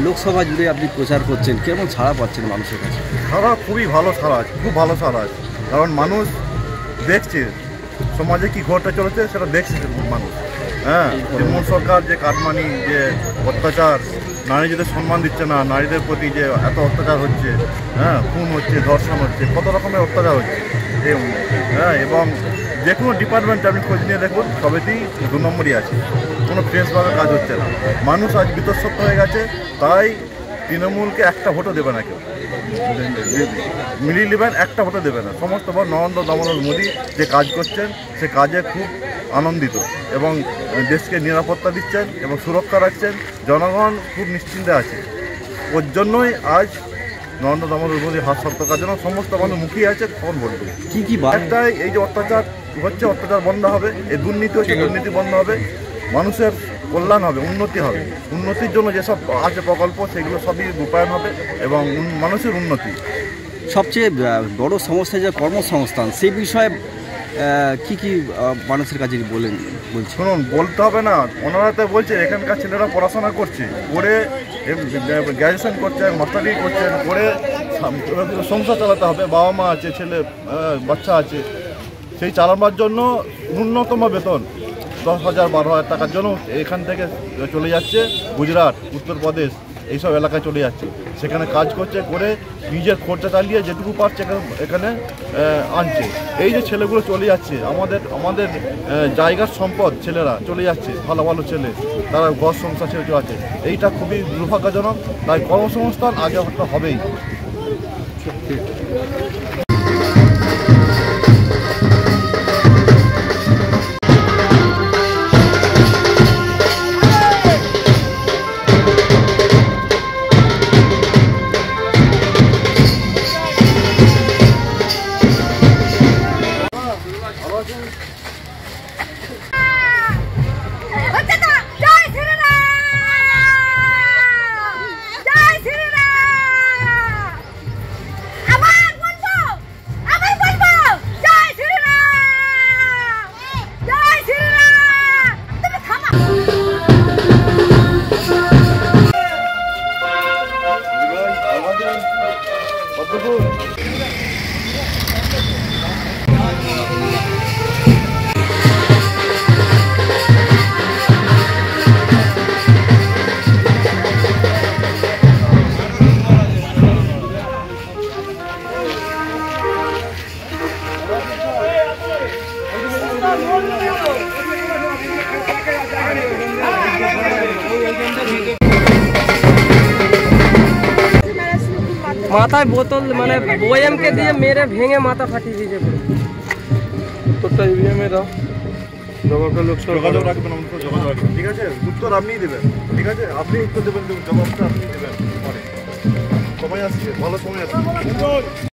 লোকসভা জুড়ে আপনি প্রচার করছেন, কেমন ছাড়া পাচ্ছেন মানুষের কাছে? সারা খুবই ভালো সারা আছে, খুব ভালো সারা আছে। কারণ মানুষ দেখছে সমাজে কি ঘটতে চলেছে, সেটা দেখছে মানুষ। হ্যাঁ, তৃণমূল সরকার যে কাটমানি, যে অত্যাচার, নারীদের সম্মান দিচ্ছে না, নারীদের প্রতি যে এত অত্যাচার হচ্ছে, হ্যাঁ, খুন হচ্ছে, ধর্ষণ হচ্ছে, কত রকমের অত্যাচার হচ্ছে। হ্যাঁ, এবং যে কোনো ডিপার্টমেন্টে আপনি খোঁজ নিয়ে দেখুন, সবেতেই 2 নম্বরই আছে, কোনো ফ্রেশভাবে কাজ হচ্ছে না। মানুষ আজ বিতর্ষত হয়ে গেছে, তাই তৃণমূলকে একটা ভোটও দেবে না কেউ, মিলিয়ে নেবেন, একটা ভোটও দেবে না। সমস্ত ভোট নরেন্দ্র দামোদর মোদী যে কাজ করছেন, সে কাজে খুব আনন্দিত এবং দেশকে নিরাপত্তা দিচ্ছেন এবং সুরক্ষা রাখছেন। জনগণ খুব নিশ্চিন্তে আছে। ওর জন্যই আজ নরেন্দ্র দামোদর মোদী হাত শক্ত করার জন্য সমস্ত মানুষ মুখিয়ে আছে। কখন বলবে কি একটাই, এই যে অত্যাচার হচ্ছে, অত্যাচার বন্ধ হবে, এই দুর্নীতি হচ্ছে, দুর্নীতি বন্ধ হবে, মানুষের কল্যাণ হবে, উন্নতি হবে। উন্নতির জন্য যেসব আছে প্রকল্প, সেগুলো সবই রূপায়ণ হবে এবং মানুষের উন্নতি। সবচেয়ে বড় সমস্যা যে কর্মসংস্থান, সেই বিষয়ে কি মানুষের কাছে বলছেন? শুনুন, বলতে হবে না, ওনারা তো বলছে এখানকার ছেলেরা পড়াশোনা করছে, করে গ্র্যাজুয়েশন করছেন, মাস্টার ডিগ্রি করছেন, করে সংসার চালাতে হবে, বাবা মা আছে, ছেলে বাচ্চা আছে, সেই চালানোর জন্য ন্যূনতম বেতন 10,000 12,000 টাকার জন্য এখান থেকে চলে যাচ্ছে গুজরাট, উত্তরপ্রদেশ, এইসব এলাকায় চলে যাচ্ছে। সেখানে কাজ করছে, করে নিজের খরচা চালিয়ে যেটুকু পারছে এখানে আনছে। এই যে ছেলেগুলো চলে যাচ্ছে, আমাদের জায়গার সম্পদ ছেলেরা চলে যাচ্ছে, ভালো ভালো ছেলে, তারা ঘর সংসার ছেড়ে চলে যাচ্ছে। এইটা খুবই দুর্ভাগ্যজনক। তাই কর্মসংস্থান আগে একটা হবেই। মাথায় বোতল মানে বয়ামকে দিয়ে মেরে ভেঙে মাথা ফাটিয়ে দিয়েছে পুরো। উত্তরটা ইভিএমে দাও, জবাবটা যোগাযোগ রাখবেন, যোগাযোগ রাখবেন, ঠিক আছে? উত্তর আপনিই দেবেন, ঠিক আছে? আপনি উত্তর দেবেন, জবাবটা আপনি দেবেন। পরে সময় আসছে, ভালো সময় আসছে।